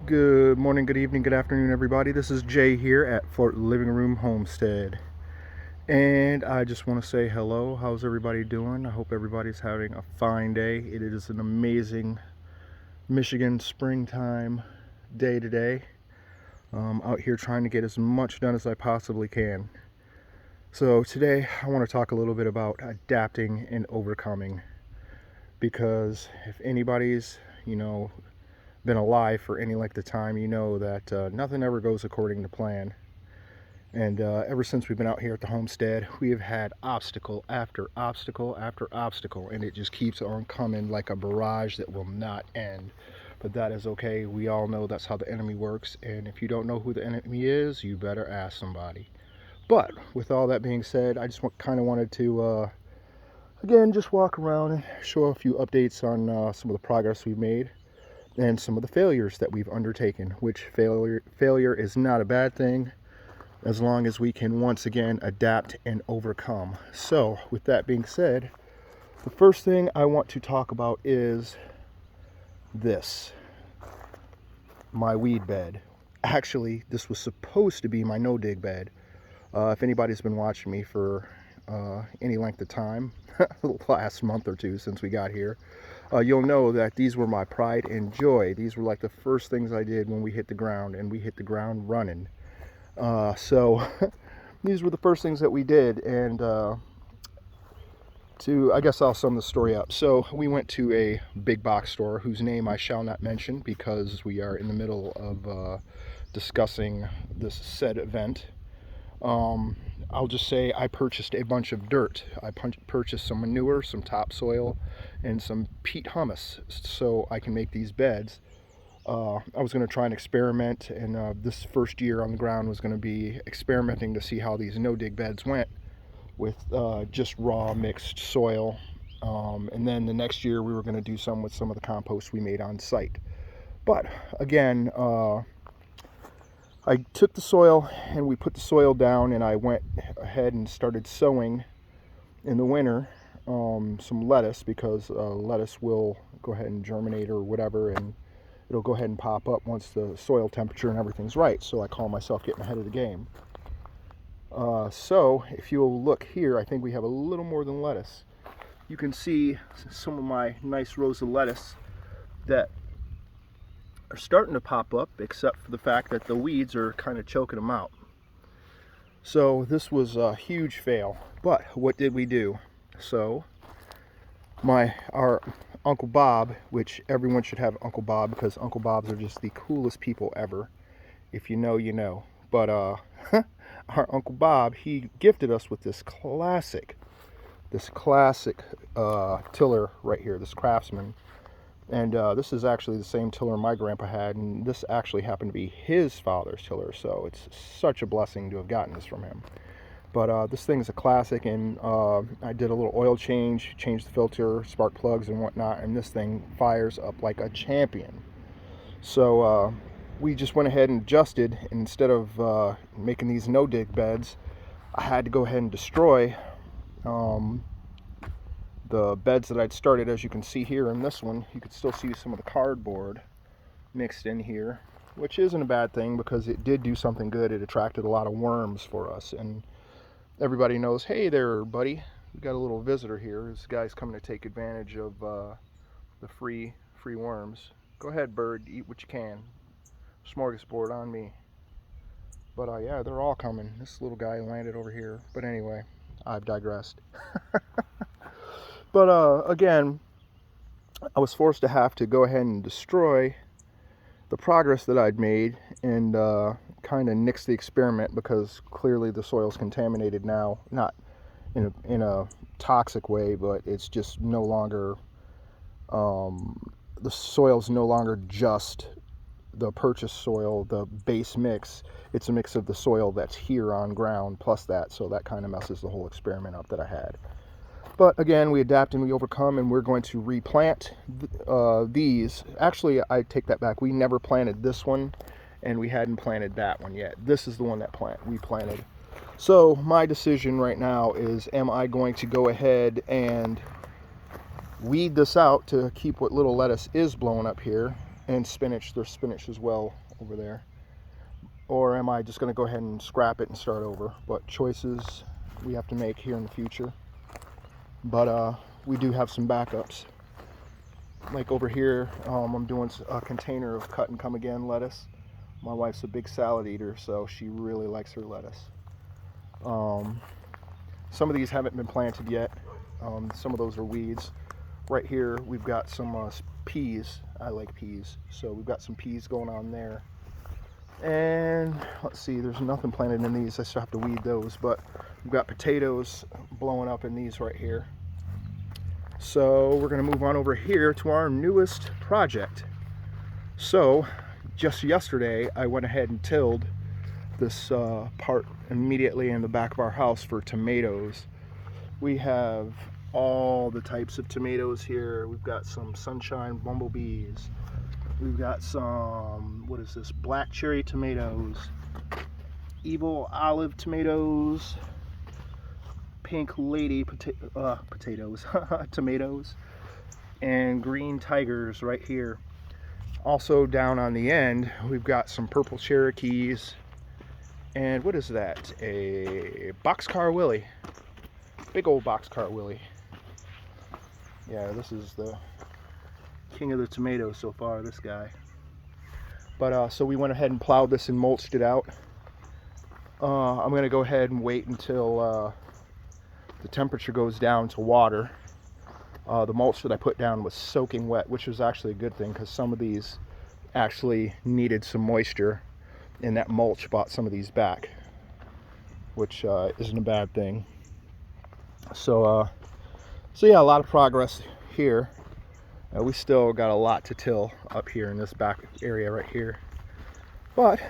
Good morning, good evening, good afternoon, everybody. This is Jay here at Fort Living Room Homestead. And I just want to say hello. How's everybody doing? I hope everybody's having a fine day. It is an amazing Michigan springtime day today. Out here trying to get as much done as I possibly can. So today I want to talk a little bit about adapting and overcoming. Because if anybody's, been alive for any length of time, you know that nothing ever goes according to plan. And ever since we've been out here at the homestead, we have had obstacle after obstacle after obstacle, and it just keeps on coming like a barrage that will not end. But that is okay. We all know that's how the enemy works, and if you don't know who the enemy is, you better ask somebody. But with all that being said, I just kind of wanted to, again, just walk around and show a few updates on some of the progress we've made and some of the failures that we've undertaken, which failure is not a bad thing as long as we can once again adapt and overcome. So with that being said, the first thing I want to talk about is this: my weed bed. Actually, this was supposed to be my no-dig bed. If anybody's been watching me for any length of time, the last month or two since we got here, you'll know that these were my pride and joy. These were like the first things I did when we hit the ground, and we hit the ground running. So these were the first things that we did, and I guess I'll sum the story up. So we went to a big box store whose name I shall not mention because we are in the middle of discussing this said event. I'll just say I purchased a bunch of dirt. I purchased some manure, some topsoil, and some peat humus so I can make these beds. I was going to try and experiment, and this first year on the ground was going to be experimenting to see how these no-dig beds went with just raw mixed soil. And then the next year we were going to do some with some of the compost we made on site. But again, I took the soil and we put the soil down, and I went ahead and started sowing in the winter some lettuce, because lettuce will go ahead and germinate or whatever, and it'll go ahead and pop up once the soil temperature and everything's right. So I call myself getting ahead of the game. So if you'll look here, I think we have a little more than lettuce. You can see some of my nice rows of lettuce that are starting to pop up, except for the fact that the weeds are kind of choking them out. So this was a huge fail. But what did we do? So our Uncle Bob, which everyone should have Uncle Bob because Uncle Bobs are just the coolest people ever. If you know, you know. But our Uncle Bob, he gifted us with this classic tiller right here, this Craftsman. And this is actually the same tiller my grandpa had, and this actually happened to be his father's tiller, so it's such a blessing to have gotten this from him. But this thing is a classic, and I did a little oil change, changed the filter, spark plugs and whatnot, and this thing fires up like a champion. So we just went ahead and adjusted, and instead of making these no-dig beds, I had to go ahead and destroy the beds that I'd started. As you can see here in this one, you can still see some of the cardboard mixed in here, which isn't a bad thing because it did do something good. It attracted a lot of worms for us, and everybody knows, hey there, buddy, we got a little visitor here. This guy's coming to take advantage of the free worms. Go ahead, bird, eat what you can. Smorgasbord on me. But yeah, they're all coming. This little guy landed over here. But anyway, I've digressed. But again, I was forced to have to go ahead and destroy the progress that I'd made and kind of nix the experiment, because clearly the soil's contaminated now. Not in a toxic way, but it's just no longer, the soil's no longer just the purchased soil, the base mix. It's a mix of the soil that's here on ground plus that, so that kind of messes the whole experiment up that I had. But again, we adapt and we overcome, and we're going to replant these. Actually, I take that back. We never planted this one, and we hadn't planted that one yet. This is the one that we planted. So my decision right now is, am I going to go ahead and weed this out to keep what little lettuce is blowing up here, And spinach. There's spinach as well over there. Or am I just going to go ahead and scrap it and start over? But choices we have to make here in the future. But we do have some backups. Like over here, I'm doing a container of cut and come again lettuce. My wife's a big salad eater, so she really likes her lettuce. Some of these haven't been planted yet. Some of those are weeds. Right here, we've got some peas. I like peas, so we've got some peas going on there. And let's see, there's nothing planted in these. I still have to weed those, but we've got potatoes blowing up in these right here. So we're going to move on over here to our newest project. So just yesterday, I went ahead and tilled this part immediately in the back of our house for tomatoes. We have all the types of tomatoes here. We've got some sunshine bumblebees. We've got some, what is this, black cherry tomatoes, evil olive tomatoes, pink lady potatoes, tomatoes, and green tigers right here. Also down on the end, we've got some purple Cherokees, and what is that? A boxcar Willie. Big old boxcar Willie. Yeah, this is the king of the tomatoes so far, this guy. But so we went ahead and plowed this and mulched it out. I'm going to go ahead and wait until the temperature goes down to water. The mulch that I put down was soaking wet, which was actually a good thing because some of these actually needed some moisture, and that mulch brought some of these back, which isn't a bad thing. So yeah, a lot of progress here. We still got a lot to till up here in this back area right here. But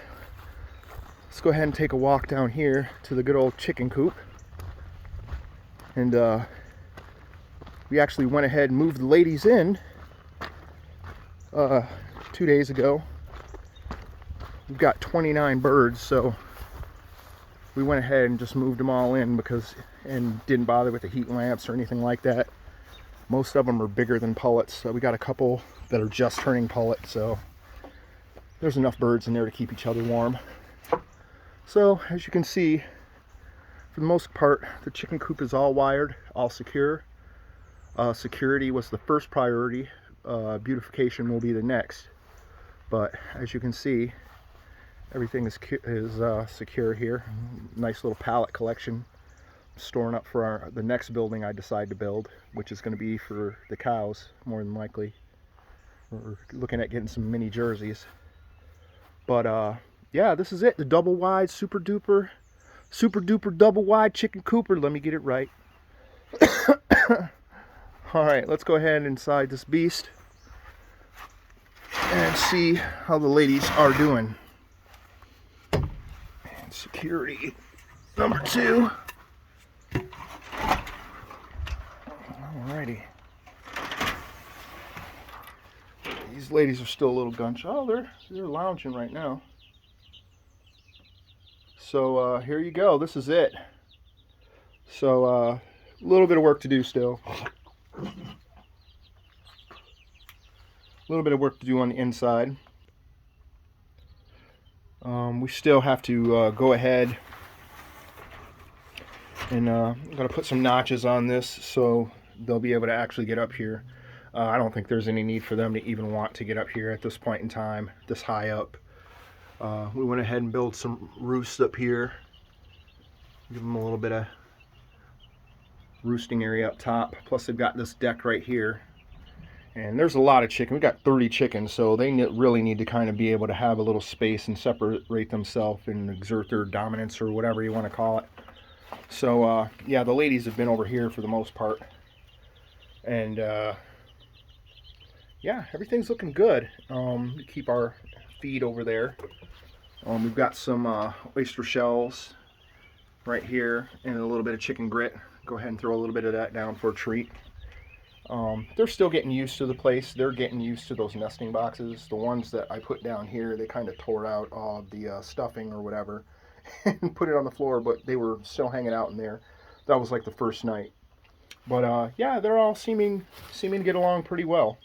let's go ahead and take a walk down here to the good old chicken coop. And we actually went ahead and moved the ladies in 2 days ago. We've got 29 birds, so we went ahead and just moved them all in and didn't bother with the heat lamps or anything like that. Most of them are bigger than pullets, so we got a couple that are just turning pullets, so there's enough birds in there to keep each other warm. So as you can see, for the most part, the chicken coop is all wired, all secure. Security was the first priority. Beautification will be the next. But as you can see, everything is secure here. Nice little pallet collection. Storing up for the next building I decide to build, which is going to be for the cows, more than likely. We're looking at getting some mini jerseys. But yeah, this is it. The double wide, super duper double wide chicken cooper. Let me get it right. All right, let's go ahead inside this beast and see how the ladies are doing. And security number 2. Alrighty. These ladies are still a little gun shy. Oh, they're lounging right now. So here you go. This is it. So a little bit of work to do still. A little bit of work to do on the inside. We still have to go ahead and I'm going to put some notches on this so they'll be able to actually get up here. I don't think there's any need for them to even want to get up here at this point in time, this high up. We went ahead and built some roosts up here. Give them a little bit of roosting area up top. Plus they've got this deck right here. And there's a lot of chicken. We've got 30 chickens, so they really need to kind of be able to have a little space and separate themselves and exert their dominance or whatever you want to call it. So yeah, the ladies have been over here for the most part. And yeah, everything's looking good. We keep our feed over there. We've got some oyster shells right here and a little bit of chicken grit. Go ahead and throw a little bit of that down for a treat. They're still getting used to the place. They're getting used to those nesting boxes. The ones that I put down here, they kind of tore out all the stuffing or whatever and put it on the floor, but they were still hanging out in there. That was like the first night. But yeah, they're all seeming to get along pretty well.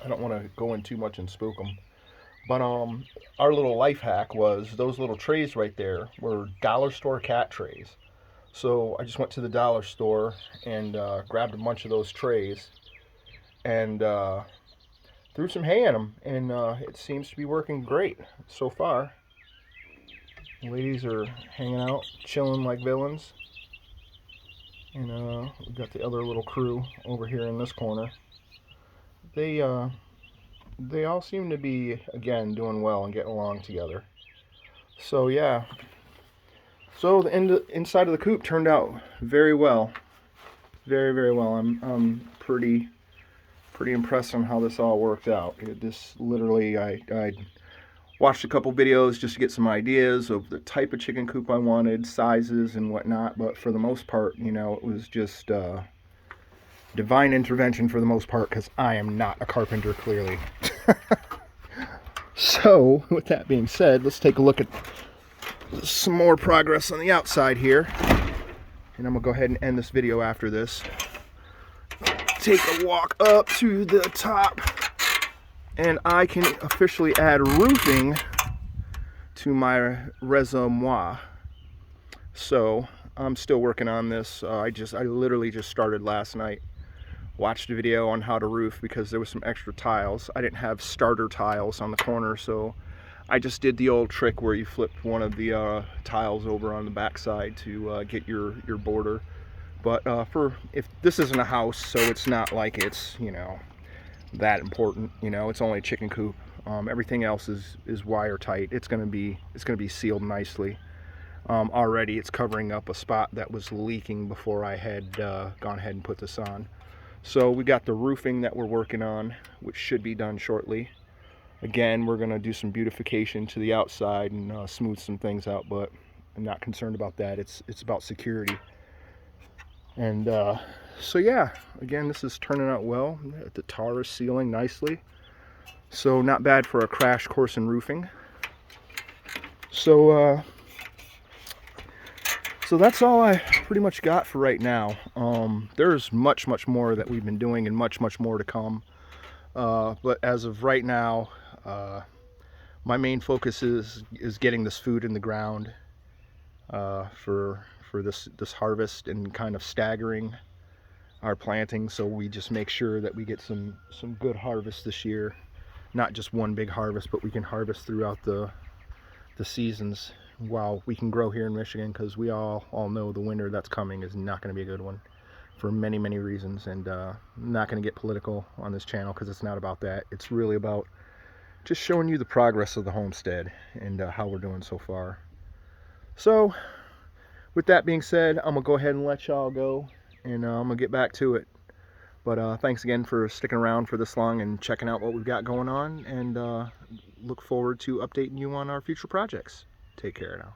I don't want to go in too much and spook them. But our little life hack was those little trays right there were dollar store cat trays. So I just went to the dollar store and grabbed a bunch of those trays and threw some hay in them, and it seems to be working great so far. The ladies are hanging out, chilling like villains, and we've got the other little crew over here in this corner. They they all seem to be again doing well and getting along together. So yeah, so the inside of the coop turned out very well, very well. I'm pretty impressed on how this all worked out. This literally, I watched a couple videos just to get some ideas of the type of chicken coop I wanted, sizes and whatnot, but for the most part, you know, it was just divine intervention for the most part, because I am not a carpenter, clearly. So, with that being said, let's take a look at some more progress on the outside here. And I'm going to go ahead and end this video after this. Take a walk up to the top, and I can officially add roofing to my resume. So I'm still working on this. I literally just started last night. Watched a video on how to roof because there was some extra tiles. I didn't have starter tiles on the corner, so I just did the old trick where you flip one of the tiles over on the back side to get your border. But if this isn't a house, so it's not like it's, you know, that important. You know, it's only a chicken coop. Everything else is wire tight. It's gonna be sealed nicely. Already it's covering up a spot that was leaking before I had gone ahead and put this on. So we got the roofing that we're working on, which should be done shortly. Again, we're gonna do some beautification to the outside and smooth some things out, but I'm not concerned about that. It's about security. And so yeah, again, this is turning out well. The tar is sealing nicely, so not bad for a crash course in roofing. So so that's all I pretty much got for right now. There's much more that we've been doing, and much more to come. But as of right now, my main focus is getting this food in the ground for this harvest, and kind of staggering our planting, so we just make sure that we get some good harvest this year. Not just one big harvest, but we can harvest throughout the seasons while we can grow here in Michigan, because we all know the winter that's coming is not going to be a good one for many reasons. And I'm not going to get political on this channel, because it's not about that. It's really about just showing you the progress of the homestead and how we're doing so far. So with that being said, I'm gonna go ahead and let y'all go, and I'm gonna get back to it. But thanks again for sticking around for this long and checking out what we've got going on, and look forward to updating you on our future projects. Take care now.